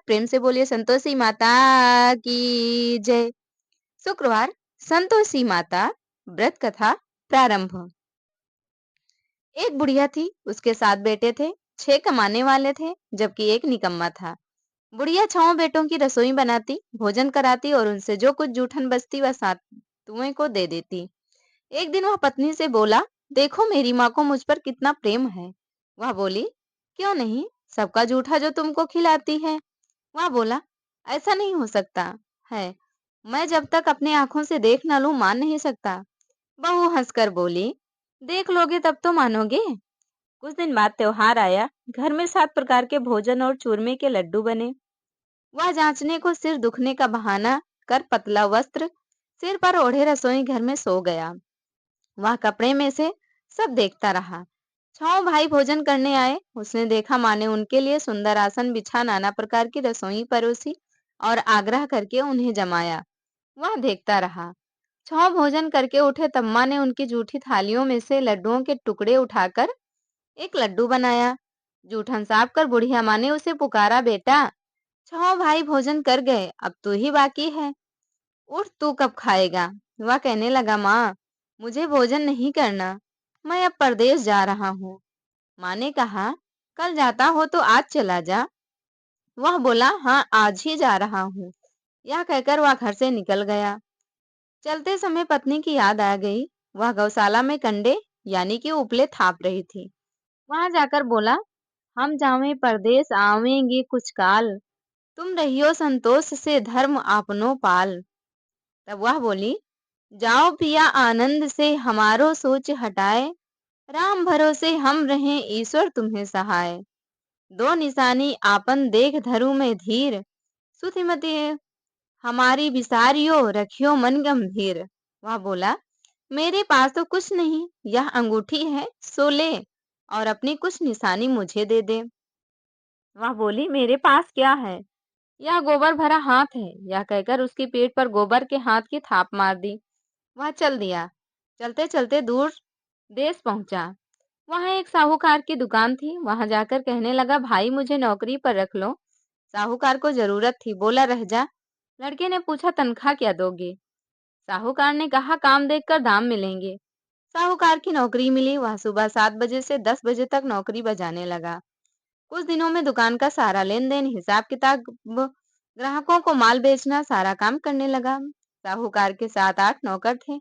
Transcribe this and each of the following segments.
प्रेम से बोलिए संतोषी माता की जय। शुक्रवार, संतोषी माता व्रत कथा प्रारंभ। एक बुढ़िया थी, उसके 7 बेटे थे। 6 कमाने वाले थे, जबकि एक निकम्मा था। बुढ़िया 6 बेटों की रसोई बनाती, भोजन कराती और उनसे जो कुछ जूठन बचती वह सातवें को दे देती। एक दिन वह पत्नी से बोला, देखो मेरी माँ को मुझ पर कितना प्रेम है। वह बोली, क्यों नहीं, सबका जूठा जो तुमको खिलाती है। वह बोला, ऐसा नहीं हो सकता है, मैं जब तक अपनी आंखों से देख न लूं मान नहीं सकता। बहू हंसकर बोली, देख लोगे तब तो मानोगे। कुछ दिन बाद त्योहार आया। घर में 7 प्रकार के भोजन और चूरमे के लड्डू बने। वह जांचने को सिर दुखने का बहाना कर पतला वस्त्र सिर पर ओढ़े रसोई घर में सो गया। वह कपड़े में से सब देखता रहा। 6 भाई भोजन करने आए। उसने देखा माँ ने उनके लिए सुंदर आसन बिछा नाना प्रकार की रसोई परोसी और आग्रह करके उन्हें जमाया। वह देखता रहा। 6 भोजन करके उठे तब माँ ने उनकी जूठी थालियों में से लड्डुओं के टुकड़े उठाकर एक लड्डू बनाया। जूठन साफ कर बुढ़िया माँ ने उसे पुकारा, बेटा 6 भाई भोजन कर गए, अब तू ही बाकी है, उठ तू कब खाएगा। वह कहने लगा, माँ मुझे भोजन नहीं करना, मैं अब परदेश जा रहा हूँ। माँ ने कहा, कल जाता हो तो आज चला जा। वह बोला, हाँ आज ही जा रहा हूँ। यह कहकर वह घर से निकल गया। चलते समय पत्नी की याद आ गई। वह गौशाला में कंडे यानी कि उपले थाप रही थी। वहां जाकर बोला, हम जावें परदेश आवेंगे कुछ काल, तुम रहियो संतोष से धर्म आपनो पाल। तब वह बोली, जाओ पिया आनंद से हमारो सोच हटाए, राम भरोसे हम रहें ईश्वर तुम्हें सहाय। 2 निशानी आपन देख धरु में धीर, सुधिमति हमारी बिसारियो रखियो मन गंभीर। वह बोला, मेरे पास तो कुछ नहीं, यह अंगूठी है सो ले और अपनी कुछ निशानी मुझे दे दे। वह बोली, मेरे पास क्या है, यह गोबर भरा हाथ है। यह कहकर उसकी पीठ पर गोबर के हाथ की थाप मार दी। वह चल दिया। चलते चलते दूर देश पहुंचा। वहां एक साहूकार की दुकान थी। वहां जाकर कहने लगा, भाई मुझे नौकरी पर रख लो। साहूकार को जरूरत थी, बोला रह जा। लड़के ने पूछा, तनख्वाह क्या दोगे। साहूकार ने कहा, काम देखकर दाम मिलेंगे। साहूकार की नौकरी मिली। वह सुबह 7 बजे से 10 बजे तक नौकरी बजाने लगा। कुछ दिनों में दुकान का सारा लेन देन, हिसाब किताब, ग्राहकों को माल बेचना, सारा काम करने लगा। साहूकार के 7-8 नौकर थे,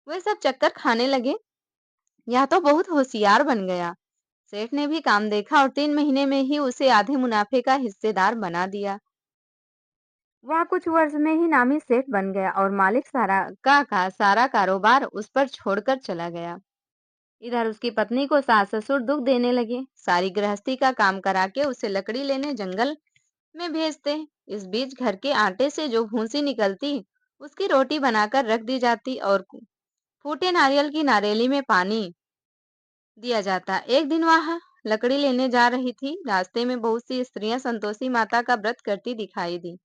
वे सब चक्कर खाने लगे। यह तो बहुत होशियार बन गया। सेठ ने भी काम देखा और 3 महीने में ही उसे आधे मुनाफे का हिस्सेदार बना दिया। वह कुछ वर्ष में ही नामी सेठ बन गया और मालिक का सारा कारोबार उस पर छोड़कर चला गया। इधर उसकी पत्नी को सास ससुर दुख देने लगे। सारी गृहस्थी का काम करा के उसे लकड़ी लेने जंगल में भेजते। इस बीच घर के आटे से जो भूसी निकलती, उसकी रोटी बनाकर रख दी जाती और फूटे नारियल की नारेली में पानी दिया जाता। एक दिन वह लकड़ी लेने जा रही थी। रास्ते में बहुत सी स्त्रियां संतोषी माता का व्रत करती दिखाई दी।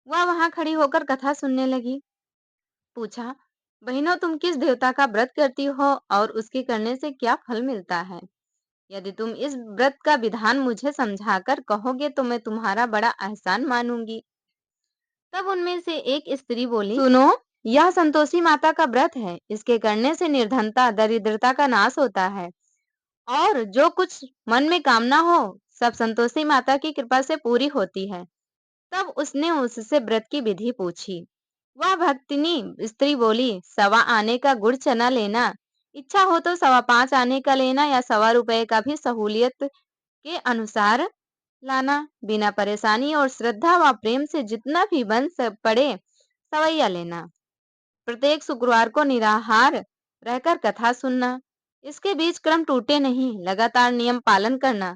वह वहां खड़ी होकर कथा सुनने लगी। पूछा, बहनों तुम किस देवता का व्रत करती हो और उसके करने से क्या फल मिलता है। यदि तुम इस व्रत का विधान मुझे समझाकर कहोगे तो मैं तुम्हारा बड़ा एहसान मानूंगी। तब उनमें से एक स्त्री बोली, सुनो, यह संतोषी माता का व्रत है। इसके करने से निर्धनता दरिद्रता का नाश होता है और जो कुछ मन में कामना हो सब संतोषी माता की कृपा से पूरी होती है। तब उसने उससे व्रत की विधि पूछी। वह भक्तिनी स्त्री बोली, 1.25 आने का गुड़ चना लेना, इच्छा हो तो 5.25 आने का लेना या 1.25 रुपए का भी सहूलियत के अनुसार लाना। बिना परेशानी और श्रद्धा व प्रेम से जितना भी पड़े सवैया लेना। प्रत्येक शुक्रवार को निराहार रहकर कथा सुनना। इसके बीच क्रम टूटे नहीं, लगातार नियम पालन करना।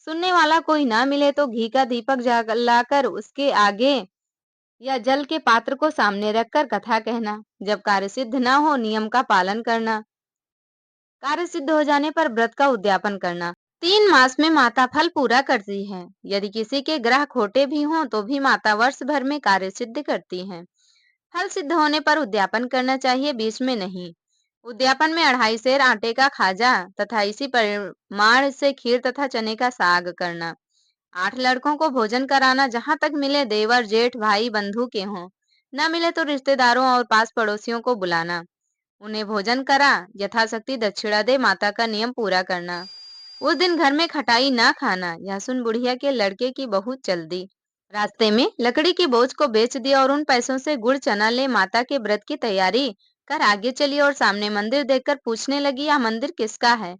सुनने वाला कोई ना मिले तो घी का दीपक जलाकर उसके आगे या जल के पात्र को सामने रखकर कथा कहना। जब कार्य सिद्ध न हो नियम का पालन करना। कार्य सिद्ध हो जाने पर व्रत का उद्यापन करना। 3 मास में माता फल पूरा करती है। यदि किसी के ग्रह खोटे भी हों तो भी माता वर्ष भर में कार्य सिद्ध करती है। फल सिद्ध होने पर उद्यापन करना चाहिए, बीच में नहीं। उद्यापन में 2.5 सेर आटे का खाजा तथा इसी परिमाण से खीर तथा चने का साग करना। 8 लड़कों को भोजन कराना, जहाँ तक मिले देवर जेठ भाई बंधु के हों, न मिले तो रिश्तेदारों और पास पड़ोसियों को बुलाना। उन्हें भोजन करा, यथाशक्ति दक्षिणा दे, माता का नियम पूरा करना। उस दिन घर में खटाई ना खाना। यह सुन बुढ़िया के लड़के की बहू चल दी। रास्ते में लकड़ी की बोझ को बेच दिया और उन पैसों से गुड़ चना ले माता के व्रत की तैयारी कर आगे चली और सामने मंदिर देखकर पूछने लगी, यह मंदिर किसका है?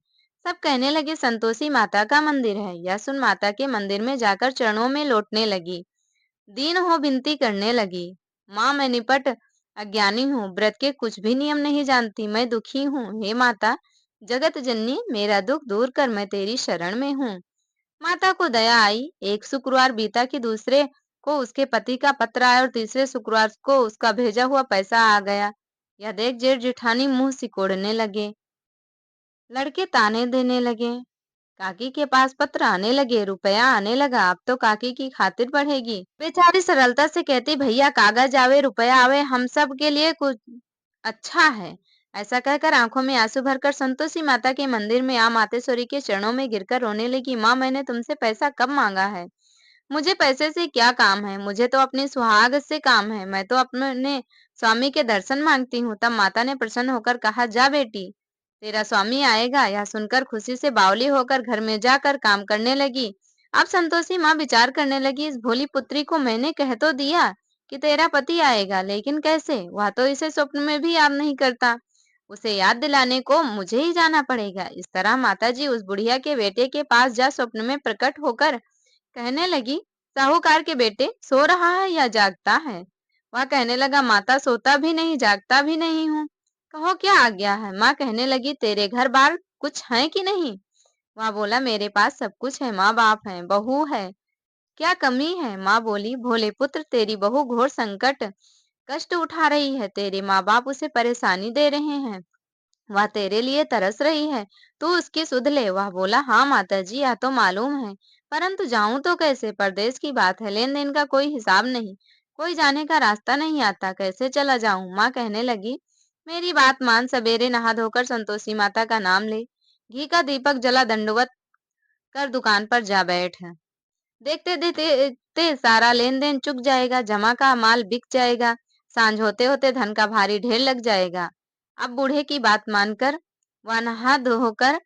सब कहने लगे, संतोषी माता का मंदिर है। यह सुन माता के मंदिर में जाकर चरणों में लौटने लगी। दीन हो विनती करने लगी, माँ मैं निपट अज्ञानी हूँ, व्रत के कुछ भी नियम नहीं जानती, मैं दुखी हूँ। हे माता जगत जननी, मेरा दुख दूर कर, मैं तेरी शरण में हूँ। माता को दया आई। एक शुक्रवार बीता कि दूसरे को उसके पति का पत्र आया और तीसरे शुक्रवार को उसका भेजा हुआ पैसा आ गया। यह देख जेठ जेठानी मुंह सिकोड़ने लगे। लड़के ताने देने लगे। काकी के पास पत्र आने लगे, रुपया आने लगा, अब तो काकी की खातिर बढ़ेगी। बेचारी सरलता से कहती, भैया कागज आवे रुपया आवे, हम सब के लिए कुछ अच्छा है। ऐसा कहकर आंखों में आंसू भरकर संतोषी माता के मंदिर में आ मातेश्वरी के चरणों में गिरकर रोने लगी। माँ मैंने तुमसे पैसा कब मांगा है? मुझे पैसे से क्या काम है? मुझे तो अपने सुहाग से काम है। मैं तो अपने स्वामी के दर्शन मांगती हूँ। तब माता ने प्रसन्न होकर कहा, जा बेटी, तेरा स्वामी आएगा। यह सुनकर खुशी से बावली होकर घर में जाकर काम करने लगी। अब संतोषी माँ विचार करने लगी, इस भोली पुत्री को मैंने कह तो दिया कि तेरा पति आएगा, लेकिन कैसे? वह तो इसे स्वप्न में भी याद नहीं करता। उसे याद दिलाने को मुझे ही जाना पड़ेगा। इस तरह माताजी उस बुढ़िया के बेटे के पास जा स्वप्न में प्रकट होकर कहने लगी, साहूकार के बेटे सो रहा है या जागता है? वह कहने लगा, माता सोता भी नहीं जागता भी नहीं हूँ। कहो क्या आ गया है? माँ कहने लगी, तेरे घर बार कुछ है कि नहीं? वह बोला, मेरे पास सब कुछ है, माँ बाप है, बहू है, क्या कमी है? माँ बोली, भोले पुत्र तेरी बहू घोर संकट कष्ट उठा रही है, तेरे माँ बाप उसे परेशानी दे रहे हैं, वह तेरे लिए तरस रही है, तू उसकी सुध ले। वह बोला, हाँ माता जी यह तो मालूम है, परंतु जाऊं तो कैसे? परदेश की बात है, लेन देन का कोई हिसाब नहीं, कोई जाने का रास्ता नहीं आता, कैसे चला जाऊं? माँ कहने लगी, मेरी बात मान, सवेरे नहा धोकर संतोषी माता का नाम ले, घी का दीपक जला, दंडवत कर दुकान पर जा बैठ। देखते देखते सारा लेन देन चुक जाएगा, जमा का माल बिक जाएगा, सांझ होते होते धन का भारी ढेर लग जाएगा। अब बूढ़े की बात मानकर वह नहा धोकर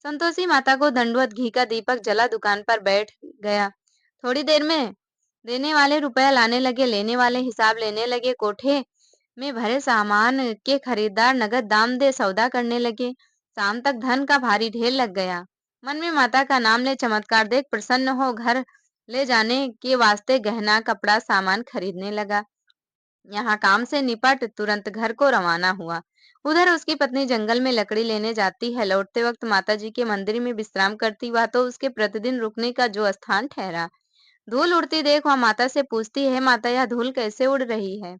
संतोषी माता को दंडवत घी का दीपक जला दुकान पर बैठ गया। थोड़ी देर में देने वाले रुपया लाने लगे, लेने वाले हिसाब लेने लगे। कोठे में भरे सामान के खरीदार नगद दाम दे सौदा करने लगे। शाम तक धन का भारी ढेर लग गया। मन में माता का नाम ले, चमत्कार देख प्रसन्न हो घर ले जाने के वास्ते गहना कपड़ा सामान खरीदने लगा। यहाँ काम से निपट तुरंत घर को रवाना हुआ। उधर उसकी पत्नी जंगल में लकड़ी लेने जाती है। लौटते वक्त माता जी के मंदिर में विश्राम करती, वह तो उसके प्रतिदिन रुकने का जो स्थान ठहरा। धूल उड़ती देख वह माता से पूछती है, माता यह धूल कैसे उड़ रही है?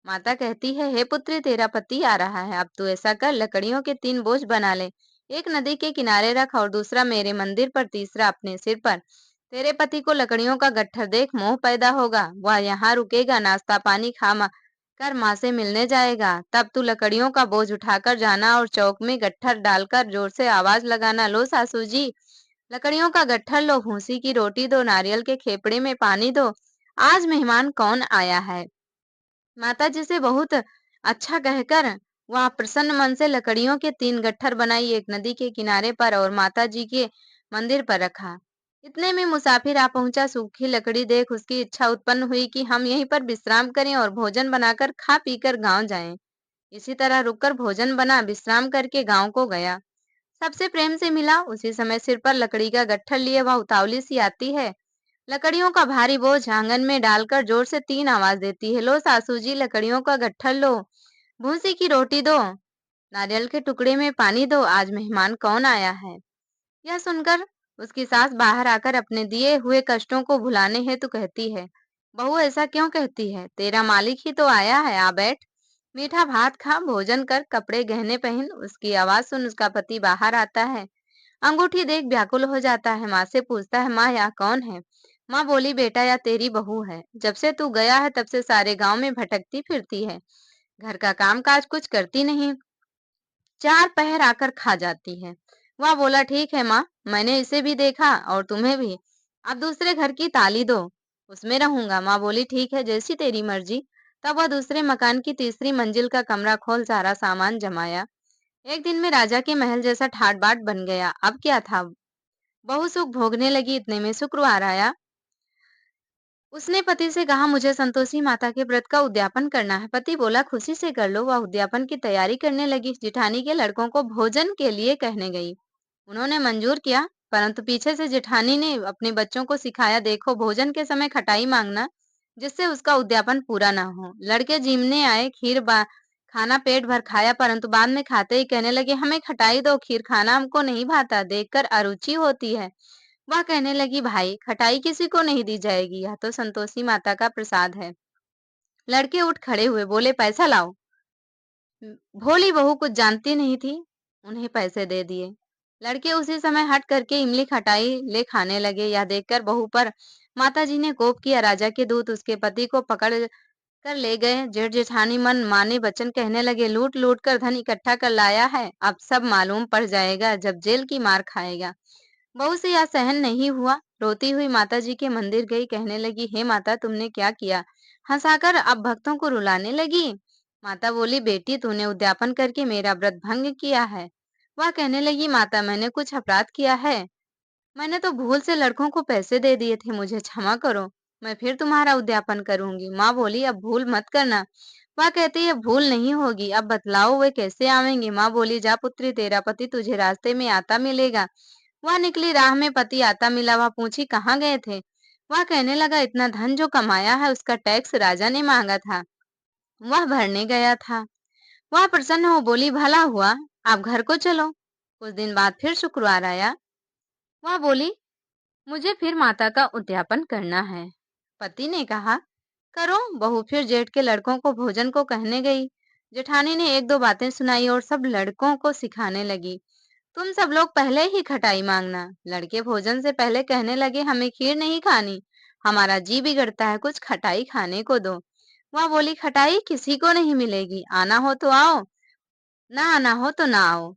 माता कहती है, हे पुत्री तेरा पति आ रहा है, अब तू ऐसा कर, लकड़ियों के 3 बोझ बना ले, एक नदी के किनारे रख और दूसरा मेरे मंदिर पर, तीसरा अपने सिर पर। तेरे पति को लकड़ियों का गट्ठर देख मोह पैदा होगा, वह यहाँ रुकेगा, नाश्ता पानी खा कर माँ से मिलने जाएगा। तब तू लकड़ियों का बोझ उठाकर जाना और चौक में गट्ठर डालकर जोर से आवाज लगाना, लो सासू जी लकड़ियों का गट्ठर लो, भूसी की रोटी दो, नारियल के खेपड़े में पानी दो, आज मेहमान कौन आया है? माताजी से बहुत अच्छा कहकर वह प्रसन्न मन से लकड़ियों के 3 गट्ठर बनाई, एक नदी के किनारे पर और माताजी के मंदिर पर रखा। इतने में मुसाफिर आ पहुंचा। सूखी लकड़ी देख उसकी इच्छा उत्पन्न हुई कि हम यहीं पर विश्राम करें और भोजन बनाकर खा पीकर गांव जाएं। इसी तरह रुककर भोजन बना, विश्राम करके गांव को गया। सबसे प्रेम से मिला। उसी समय सिर पर लकड़ी का गट्ठर लिए वह उतावली सी आती है। लकड़ियों का भारी बोझ आंगन में डालकर जोर से 3 आवाज देती है, लो सासू जी लकड़ियों का गट्ठर लो, भूसी की रोटी दो, नारियल के टुकड़े में पानी दो, आज मेहमान कौन आया है? यह सुनकर उसकी सास बाहर आकर अपने दिए हुए कष्टों को भुलाने हेतु कहती है, बहू ऐसा क्यों कहती है? तेरा मालिक ही तो आया है, आ बैठ, मीठा भात खा, भोजन कर, कपड़े गहने पहन। उसकी आवाज सुन उसका पति बाहर आता है। अंगूठी देख व्याकुल हो जाता है। माँ से पूछता है, माँ यह कौन है? माँ बोली, बेटा यह तेरी बहू है, जब से तू गया है तब से सारे गांव में भटकती फिरती है, घर का काम काज कुछ करती नहीं, 4 पहर आकर खा जाती है। वह बोला, ठीक है माँ, मैंने इसे भी देखा और तुम्हें भी, अब दूसरे घर की ताली दो, उसमें रहूंगा। माँ बोली ठीक है, जैसी तेरी मर्जी। तब वह दूसरे मकान की तीसरी मंजिल का कमरा खोल सारा सामान जमाया। एक दिन में राजा के महल जैसा ठाट बाट बन गया। अब क्या था, बहू सुख भोगने लगी। इतने में शुक्रवार आया। उसने पति से कहा, मुझे संतोषी माता के व्रत का उद्यापन करना है। पति बोला, खुशी से कर लो। वह उद्यापन की तैयारी करने लगी। जिठानी के लड़कों को भोजन के लिए कहने गई। उन्होंने मंजूर किया, परंतु पीछे से जेठानी ने अपने बच्चों को सिखाया, देखो भोजन के समय खटाई मांगना, जिससे उसका उद्यापन पूरा ना हो। लड़के जीमने आए, खाना पेट भर खाया, परंतु बाद में खाते ही कहने लगे, हमें खटाई दो, खीर खाना हमको नहीं भाता, देखकर अरुचि होती है। वह कहने लगी, भाई खटाई किसी को नहीं दी जाएगी, यह तो संतोषी माता का प्रसाद है। लड़के उठ खड़े हुए, बोले पैसा लाओ। भोली बहू कुछ जानती नहीं थी, उन्हें पैसे दे दिए। लड़के उसी समय हट करके इमली खटाई ले खाने लगे। यह देखकर बहू पर माताजी ने कोप किया। राजा के दूत उसके पति को पकड़ कर ले गए। जेठ जेठानी मन माने वचन कहने लगे, लूट लूट कर धन इकट्ठा कर लाया है, अब सब मालूम पड़ जाएगा जब जेल की मार खाएगा। बहू से यह सहन नहीं हुआ। रोती हुई माता जी के मंदिर गई, कहने लगी, हे माता तुमने क्या किया, हंसाकर अब भक्तों को रुलाने लगी। माता बोली, बेटी तूने उद्यापन करके मेरा व्रत भंग किया है। वह कहने लगी, माता मैंने कुछ अपराध किया है, मैंने तो भूल से लड़कों को पैसे दे दिए थे, मुझे क्षमा करो, मैं फिर तुम्हारा उद्यापन करूंगी। माँ बोली, अब भूल मत करना। वह कहती है, भूल नहीं होगी, अब बतलाओ वे कैसे आवेंगे। माँ बोली, जा पुत्री, तेरा पति तुझे रास्ते में आता मिलेगा। वह निकली, राह में पति आता मिला। वह पूछी, कहाँ गए थे। वह कहने लगा, इतना धन जो कमाया है उसका टैक्स राजा ने मांगा था, वह भरने गया था। वह प्रसन्न हो बोली, भला हुआ, आप घर को चलो। कुछ दिन बाद फिर शुक्रवार आया। वह बोली, मुझे फिर माता का उद्यापन करना है। पति ने कहा, करो। बहू फिर जेठ के लड़कों को भोजन को कहने गई। जेठानी ने एक दो बातें सुनाई और सब लड़कों को सिखाने लगी, तुम सब लोग पहले ही खटाई मांगना। लड़के भोजन से पहले कहने लगे, हमें खीर नहीं खानी, हमारा जी बिगड़ता है, कुछ खटाई खाने को दो। वह बोली, खटाई किसी को नहीं मिलेगी, आना हो तो आओ, ना आना हो तो ना आओ।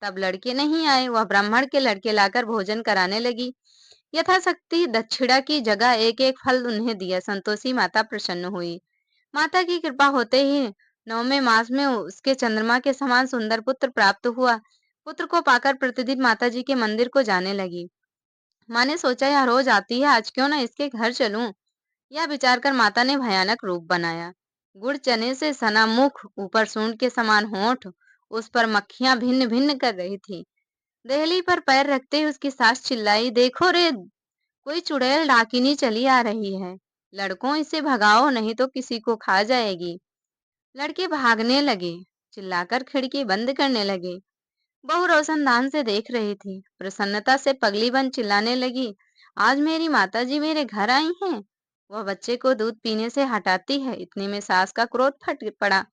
तब लड़के नहीं आए। वह ब्राह्मण के लड़के लाकर भोजन कराने लगी। यथाशक्ति दक्षिणा की जगह एक एक फल उन्हें दिया। संतोषी माता प्रसन्न हुई। माता की कृपा होते ही 9वें मास में उसके चंद्रमा के समान सुंदर पुत्र प्राप्त हुआ। पुत्र को पाकर प्रतिदिन माता जी के मंदिर को जाने लगी। माँ ने सोचा, यह रोज आती है, आज क्यों न इसके घर चलूं। यह विचार कर माता ने भयानक रूप बनाया। गुड़ चने से सना मुख, ऊपर सूंड के समान होंठ, उस पर मक्खियां भिन्न भिन्न कर रही थी। देहली पर पैर रखते ही उसकी सास चिल्लाई, देखो रे, कोई चुड़ैल डाकिनी चली आ रही है, लड़कों इसे भगाओ नहीं तो किसी को खा जाएगी। लड़के भागने लगे, चिल्लाकर खिड़की बंद करने लगे। बहू रोशनदान से देख रही थी, प्रसन्नता से पगली बन चिल्लाने लगी, आज मेरी माताजी मेरे घर आई हैं। वह बच्चे को दूध पीने से हटाती है, इतने में सास का क्रोध फट पड़ा।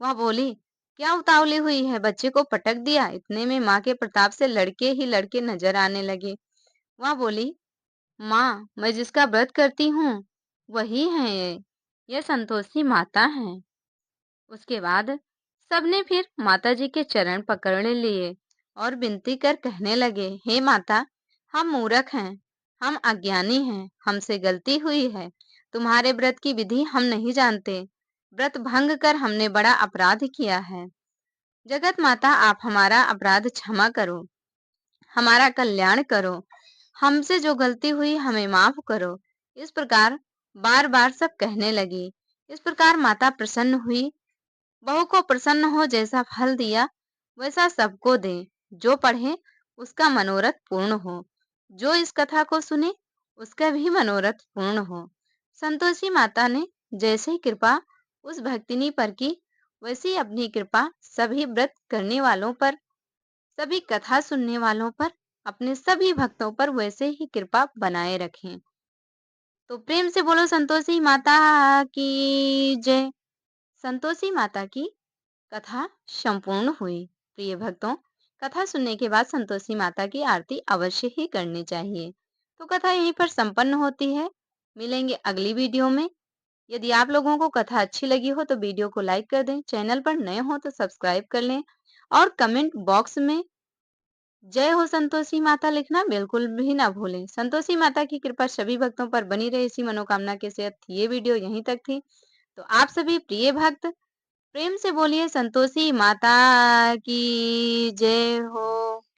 वह बोली, क्या उतावली हुई है, बच्चे को पटक दिया। इतने में माँ के प्रताप से लड़के ही लड़के नजर आने लगे। वह बोली, माँ मैं जिसका व्रत करती हूँ वही है ये संतोषी माता है। उसके बाद सबने फिर माताजी के चरण पकड़ लिए और विनती कर कहने लगे, हे माता, हम मूर्ख हैं, हम अज्ञानी हैं, हमसे गलती हुई है, तुम्हारे व्रत की विधि हम नहीं जानते, व्रत भंग कर हमने बड़ा अपराध किया है। जगत माता आप हमारा अपराध क्षमा करो, हमारा कल्याण करो, हमसे जो गलती हुई हमें माफ करो। इस प्रकार बार बार सब कहने लगी। इस प्रकार माता प्रसन्न हुई। बहू को प्रसन्न हो, जैसा फल दिया वैसा सबको दे, जो पढ़े उसका मनोरथ पूर्ण हो, जो इस कथा को सुने उसका भी मनोरथ पूर्ण हो। संतोषी माता ने जैसे कृपा उस भक्तिनी पर की, वैसी अपनी कृपा सभी व्रत करने वालों पर, सभी कथा सुनने वालों पर, अपने सभी भक्तों पर वैसे ही कृपा बनाए रखें। तो प्रेम से बोलो संतोषी माता की जय। संतोषी माता की कथा संपूर्ण हुई। प्रिय भक्तों, कथा सुनने के बाद संतोषी माता की आरती अवश्य ही करनी चाहिए। तो कथा यहीं पर संपन्न होती है। मिलेंगे अगली वीडियो में। यदि आप लोगों को कथा अच्छी लगी हो तो वीडियो को लाइक कर दें, चैनल पर नए हो तो सब्सक्राइब कर लें और कमेंट बॉक्स में जय हो संतोषी माता लिखना बिल्कुल भी ना भूलें। संतोषी माता की कृपा सभी भक्तों पर बनी रहे, इसी मनोकामना के साथ ये वीडियो यहीं तक थी। तो आप सभी प्रिय भक्त प्रेम से बोलिए संतोषी माता की जय हो।